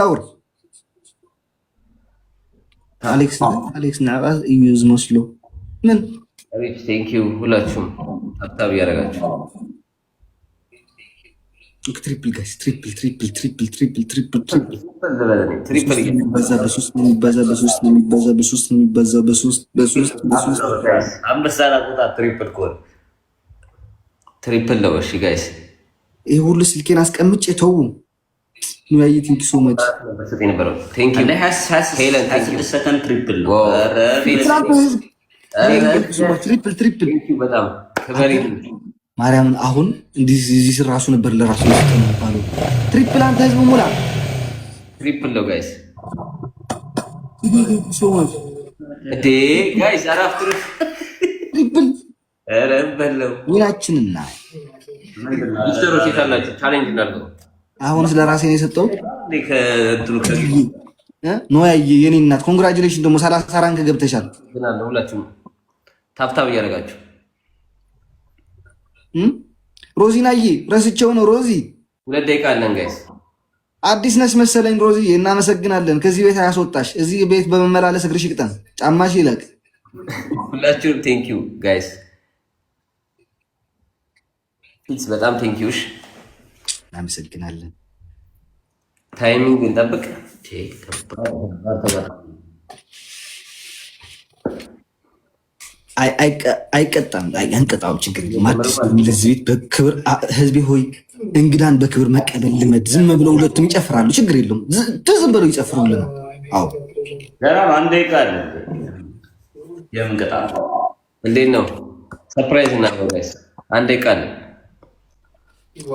ታውር አሌክስ ናባስ ዩዝ መስሎ ምን አቤት ቴንክ ዩ ሁላችሁም ታብታብ ያደረጋችሁ ትሪፕል ጋይስ ትሪፕል አንበሳና ቁጣ ትሪፕል ነው። እሺ ጋይስ ይሄ ሁሉ ስልኬን አስቀምጬ ተው ኑያይ ቲንክ ሶ ማች ቴንክ ዩ ሄለን ትሪፕል በጣም ክበሪ ማርያምን አሁን እዚህ ስር ራሱ ነበር ለራሱ የሚባለው ትሪፕል አንተ ህዝብ ሙላ ትሪፕል ነው ጋይስ ሶ ማች እዴ ጋይስ አራፍ ትሪፕል ረበለው ወላችንና ሚስተሮች የታላችሁ ቻሌንጅ እናድርገው። አሁን ስለ ራሴ ነው የሰጠው ከእንትኑ ኖያዬ የኔ እናት ኮንግራቹሌሽን ደግሞ 30 ራንክ ገብተሻል። ግን አለ ሁላችሁም ታብታብ እያደረጋችሁ ሮዚናዬ ረስቸው ነው ሮዚ 2 ደቂቃ አለን ጋይስ። አዲስ ነሽ መሰለኝ ሮዚ እናመሰግናለን። ከዚህ ቤት አያስወጣሽ። እዚህ ቤት በመመላለስ እግርሽ ይቅጠን ጫማሽ ይለቅ። ሁላችሁም ቴንክ ዩ ጋይስ ፊትስ በጣም ቴንክ ዩ። እሺ እናመሰግናለን። ታይሚንግ እንጠብቅ። አይቀጣም አንቀጣው ችግር የለም። አዲስ ለዚህ ቤት በክብር ህዝቤ ሆይ እንግዳን በክብር መቀበል ልመድ። ዝም ብለው ሁለቱም ይጨፍራሉ፣ ችግር የለውም። ዝም ብለው ይጨፍሩልን። አዎ ገና አንዴ ቃል የምንቀጣ እንዴት ነው? ሰርፕራይዝ እና ጋይስ አንዴ ቃል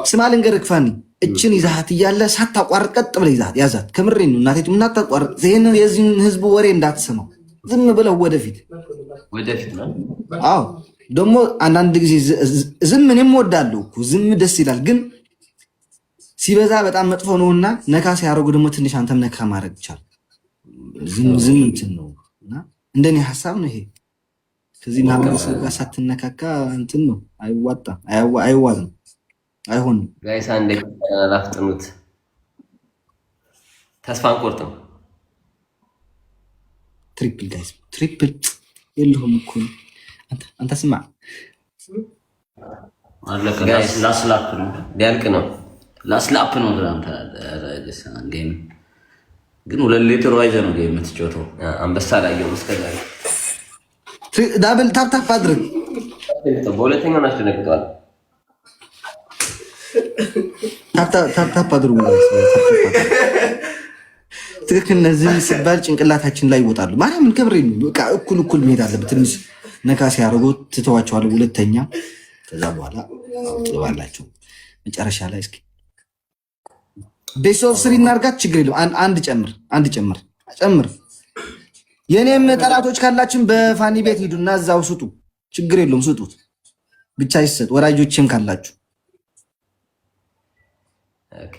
ስማ ልንገርህ ፋኒ፣ እችን ይዛሃት እያለ ሳታቋርጥ ቀጥ ብለህ ይዛሃት ያዛት። ከምሬን ነው እናቴቱ እናታቋርጥ። ይሄንን የዚህን ህዝቡ ወሬ እንዳትሰማው፣ ዝም ብለው ወደፊት ነው። አዎ ደግሞ አንዳንድ ጊዜ ዝም እኔም እወዳለሁ እኮ ዝም ደስ ይላል፣ ግን ሲበዛ በጣም መጥፎ ነውና ነካ ሲያደርጉ ደግሞ ትንሽ አንተም ነካ ማድረግ ይቻላል። ዝም እንትን ነው እና እንደኔ ሐሳብ ነው ይሄ። ከዚህ ማህበረሰብ ጋር ሳትነካካ እንትን ነው አይዋጣም፣ አይዋዝም፣ አይሆንም። ጋይስ አንዴ አላፍጥኑት፣ ተስፋ አንቆርጥም። ትሪፕል ጋይስ ትሪፕል የለሁም እኮ አንተ ስማ አለቀ። ላስላፕ ነው ሊያልቅ ነው። ላስላፕ ነው አንተ ጌም ግን 2 ሊትር ዋይዘ ነው ጌም የምትጫወተው። አንበሳ ላየው እስከዛሬ ዳብል ታፕ አድርግ። በሁለተኛው ናቸው ነግጠዋል። ታፕ አድርጉ። ትክክል። እነዚህ ሲባል ጭንቅላታችን ላይ ይወጣሉ። ማርያምን ከብሬ በቃ እኩል መሄድ አለበት። ትንሽ ነካ ሲያደርጉ ትተዋቸዋል። ሁለተኛ ከዛ በኋላ ጥባላቸው መጨረሻ ላይ እስኪ ቤስ ኦፍ 3 እናርጋት። ችግር የለም። አንድ ጨምር። የኔም ጠላቶች ካላችን በፋኒ ቤት ሂዱና እዛው ስጡ። ችግር የለውም። ስጡት ብቻ ይሰጥ። ወራጆችም ካላችሁ ኦኬ።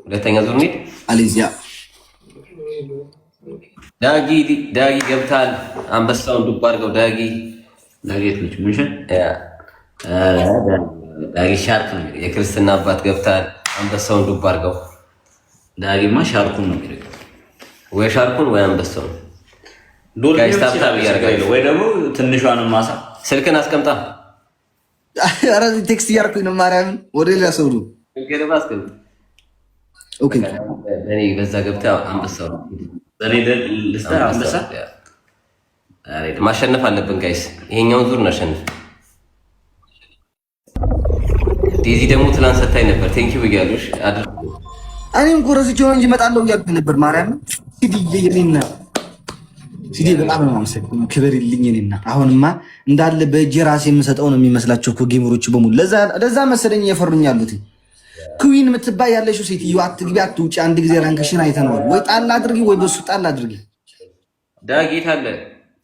ሁለተኛ ዙር እንሂድ። አሌዚያ ዳጊ ገብታል። አንበሳውን ዱብ አድርገው። ዳጊ ነች ምንሽን ዳጊ ሻርክ ነው። የክርስትና አባት ገብታል። አንበሳውን ዱብ አድርገው። ዳጊማ ሻርኩን ነው የሚረገው፣ ወይ ሻርኩን ወይ አንበሳውን። ወይ ደግሞ ትንሿን ማሳ ስልክን አስቀምጣ። ኧረ ቴክስት እያደረኩኝ ነው። ማርያምን ወደ ሌላ ሰው ነው። ኦኬ እኔ በዛ ገብታ አንበሳው አንበሳ ማሸነፍ አለብን ጋይስ። ይሄኛውን ዙር እናሸንፍ። ዴዚ ደግሞ ትላንት ሰታይ ነበር። ቴንኪው ብያለሽ። እኔም እኮ ረስቼው እንጂ እመጣለሁ እያልኩ ነበር። ማርያምን ሲዲ በጣም ነው የማመሰግነው። ክብር ይልኝ እኔና አሁንማ እንዳለ በእጄ ራሴ የምሰጠው ነው የሚመስላቸው እኮ ጌመሮች በሙሉ። ለዛ መሰለኝ እየፈሩኝ ያሉት። ኩዊን የምትባይ ያለሽው ሴትዮ አትግቢ አትውጪ። አንድ ጊዜ ራንክሽን አይተነዋል። ወይ ጣል አድርጊ ወይ በሱ ጣል አድርጊ። ዳጊት አለ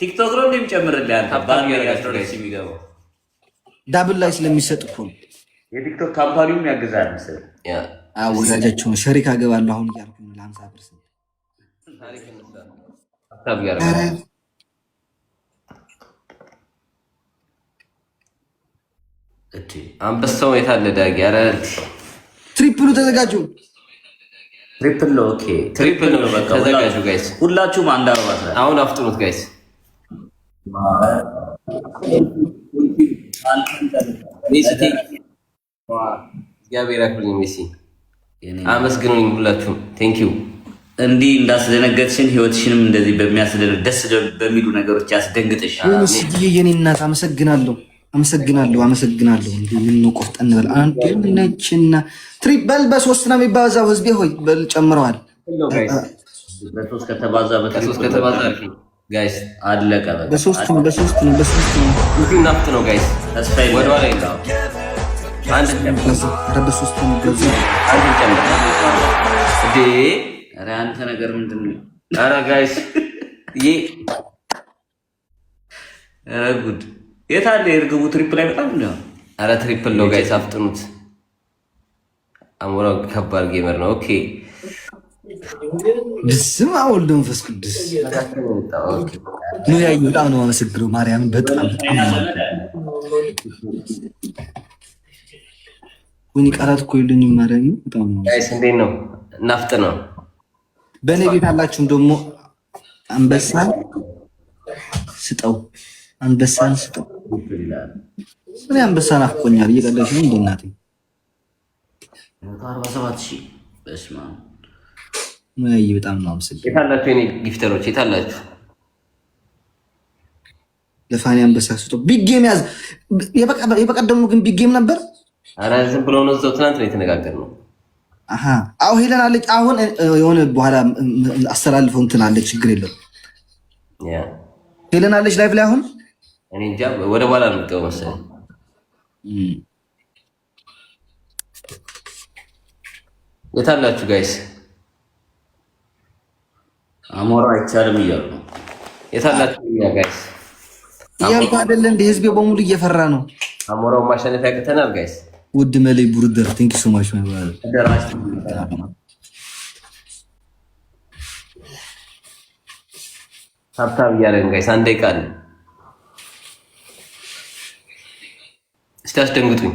ቲክቶክ ነው እንደሚጨምርልህ አንተ ባል ያጋስተው ላይ የሚገባው ዳብል ላይ ስለሚሰጥ እኮ ነው። የቲክቶክ ካምፓኒውም ያግዛል መሰለኝ። ወዳጃቸው ሸሪክ አገባለሁ አሁን እያልኩ ነው ለ50%። አንበሳው የት አለ ዳጊ? ኧረ ትሪፕሉ ተዘጋጁ። ትሪፕል ነው። ኦኬ ትሪፕል ነው። በቃ ተዘጋጁ ጋይስ፣ ሁላችሁም አንድ አበባ ስራ። አሁን አፍጥኑት ጋይስ። እግዚአብሔር ያክብርልኝ። ሜሲ አመስግኑኝ ሁላችሁም። ቴንክ ዩ። እንዲህ እንዳስደነገጥሽን ህይወትሽንም እንደዚህ በሚያስደንቅ ደስ በሚሉ ነገሮች ያስደንግጥሽ። የኔ እናት አመሰግናለሁ፣ አመሰግናለሁ፣ አመሰግናለሁ። እንዴ ምን ነው ቆፍጠን በል። አንዴ ነችና ትሪፕል በሶስት ነው የሚባዛው። ህዝቤ ሆይ በል ጨምረዋል። በሶስት ከተባዛ ጋይስ አለቀ። በሶስት ነው እዚህ ናፍጥ ነው ጋይስ። ተስፋዬ ወደ ኋላ ይላል። አንድ በሶስት ነው በዚህ አንድ ጨምር እዴ። ኧረ አንተ ነገር ምንድን ነው? ኧረ ጋይስ ኧረ ጉድ! የት አለ የእርግቡ ትሪፕል ላይ በጣም ነው። ኧረ ትሪፕል ነው ጋይስ፣ አፍጥኑት። አሞራው ከባድ ጌመር ነው። ኦኬ በስመ አብ ወወልድ ወመንፈስ ቅዱስ ነው ያዩ። በጣም ነው አመሰግነው ማርያምን፣ በጣም ወይኔ ቃላት እኮ የለኝም ማርያምን። በጣም ነው ጋይስ። እንዴት ነው? ናፍጥ ነው። በእኔ ቤት አላችሁም ደግሞ አንበሳን ስጠው፣ አንበሳን ስጠው። እኔ አንበሳን አፍቆኛል። እየቀለድሽ ነው እንደ እናቴ። 47,000 በስመ አብ ወይ በጣም ነው አመሰግናለሁ። የት አላችሁ የኔ ጊፍተሮች? የት አላችሁ? ለፋኒ አንበሳ ስጠው። ቢግ ጌም ያዝ። የበቀደሙ ግን ቢግ ጌም ነበር። ኧረ ዝም ብሎ ነው። እዛው ትናንት ነው የተነጋገርነው። አሃ አዎ ሄለን አለች። አሁን የሆነ በኋላ አስተላልፈው እንትን አለች። ችግር የለውም። ሄለን አለች ላይቭ ላይ። አሁን እኔ እንጃ ወደ በኋላ ነው የምትገባው መሰለኝ። የት አላችሁ ጋይስ? አሞራ አይቻልም እያሉ ነው። የት አላችሁ ጋይስ? እያልኩ አይደለ እንደ ህዝቤ በሙሉ እየፈራ ነው። አሞራው ማሸነፍ ያቅተናል ጋይስ። ውድ መለይ ቡርደር ቴንክ ዩ ሶ ማች ማይ ባል ታብታብ እያለን ጋይስ። አንዴ ቃል እስቲ አስደንግጡኝ።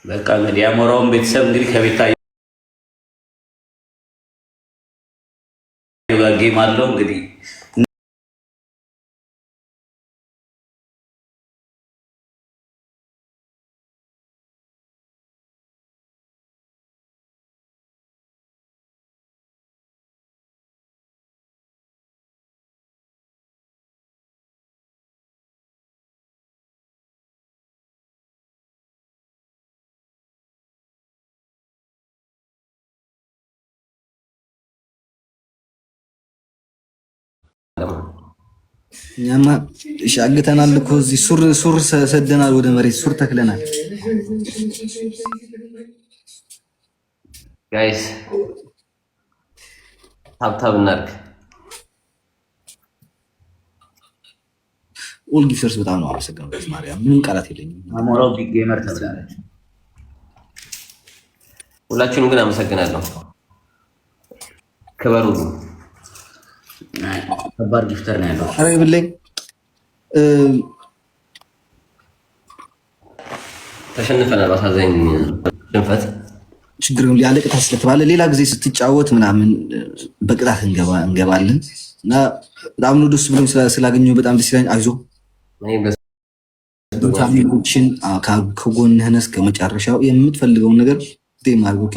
በቃ እንግዲህ አሞራውን ቤተሰብ እንግዲህ ከቤታ ጌም አለው እንግዲህ እኛማ ሻግተናል እኮ እዚህ ሱር ሰደናል፣ ወደ መሬት ሱር ተክለናል ጋይስ። ታብታብ እናድርግ። ኦል ጊፍተርስ በጣም ነው አመሰግናለሁ። ማርያም ምንም ቃላት የለኝም። አሞራው ቢግ ጌመር ተብላለች። ሁላችሁንም ግን አመሰግናለሁ። ክበሩ። ከባድ ጊፍተር ነው ያለው። አረ ይብለኝ ተሸንፈናል። አሳዛኝ ሽንፈት። ችግር ነው ያለ ቅጣት ስለተባለ ሌላ ጊዜ ስትጫወት ምናምን በቅጣት እንገባለን እና በጣም ነው ደስ ብሎኝ ስላገኘሁ በጣም ደስ ይላል። አይዞህ ፋሚሊዎችን ከጎንህ ነህ እስከ መጨረሻው። የምትፈልገውን ነገር ማድረግ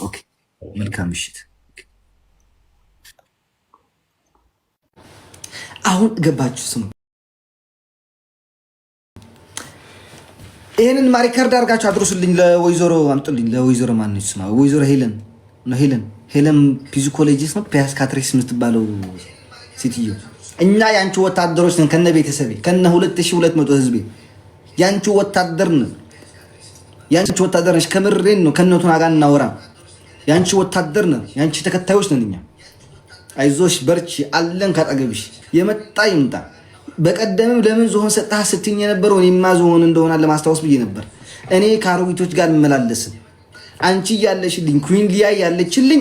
ኦኬ። መልካም ምሽት። አሁን ገባችሁ? ስሙ። ይሄንን ማሪከርድ አድርጋችሁ አድርሱልኝ። ለወይዘሮ አምጡልኝ። ለወይዘሮ ማነች ስማ? ወይዘሮ ሄለን ነው። ሄለን ፒዚኮሎጂስት ነው ፒያስካትሬስ የምትባለው ሴትዮ። እኛ ያንቺ ወታደሮች ነን፣ ከነ ቤተሰቤ ከነ 2200 ህዝቤ ያንቺ ወታደር ነን። ያንቺ ወታደር ነሽ። ከምሬን ነው። ከነቱን አጋን እናወራ። ያንቺ ወታደር ነን። ያንቺ ተከታዮች ነን እኛ። አይዞሽ በርቺ አለን ካጠገብሽ። የመጣ ይምጣ። በቀደምም ለምን ዝሆን ሰጣህ ስትኝ የነበረው እኔማ ዝሆን እንደሆነ ለማስታወስ ብዬ ነበር። እኔ ከአሮጊቶች ጋር እንመላለስም። አንቺ ያለሽልኝ ኩዊን ሊያ ያለችልኝ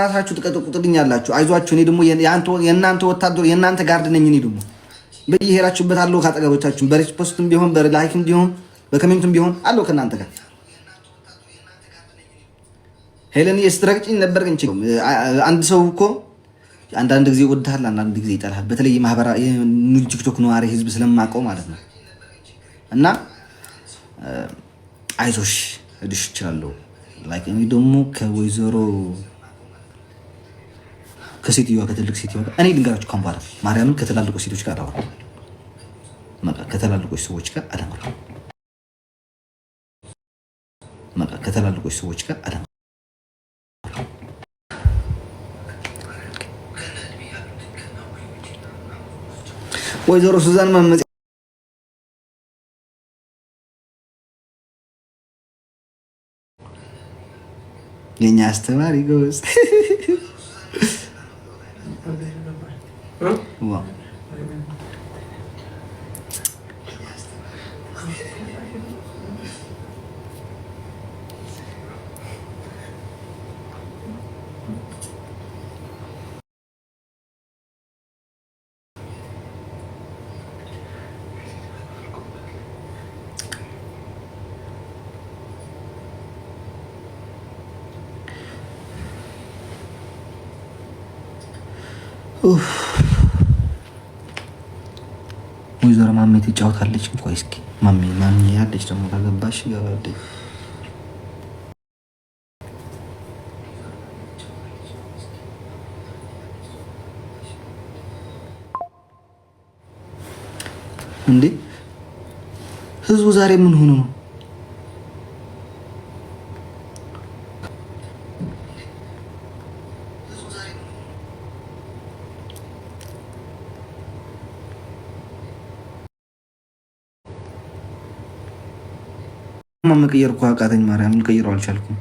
ራሳችሁ ትቀጥቁጥልኝ ያላችሁ። አይዟችሁ። እኔ ደግሞ የእናንተ ወታደር የእናንተ ጋርድ ነኝ። እኔ ደግሞ በየሄዳችሁበት አለው ካጠገቦቻችሁ። በሪፖስትም ቢሆን በላይክም ቢሆን በኮሜንትም ቢሆን አለው ከእናንተ ጋር ሄለን ስትረግጭኝ ነበር። ግን አንድ ሰው እኮ አንዳንድ ጊዜ ይወድሃል፣ አንዳንድ ጊዜ ይጠላል። በተለይ ማህበራዊ ቲክቶክ ነዋሪ ህዝብ ስለማውቀው ማለት ነው። እና አይዞሽ እድሽ እችላለሁ። ላይክ እኔ ደግሞ ከወይዘሮ ከሴትዮዋ ከትልቅ ሴትዮዋ እኔ ልንገራችሁ ካምባላ ማርያምን ከትላልቆች ሴቶች ጋር አወራ ከተላልቆች ሰዎች ጋር አላወራም። ከተላልቆች ሰዎች ጋር አላወራም። ወይዘሮ ሱዛን መመጽ የኛ አስተማሪ ጎስ ዋው ወይዘሮ ማሜ ትጫወታለች። እንኳን እስኪ ማሜ ያለች ደግሞ ታገባሽ ገባለች። እንዴ ህዝቡ ዛሬ ምን ሆኖ ነው? መቀየር እኮ አቃተኝ። ማርያም ልቀይረው አልቻልኩም።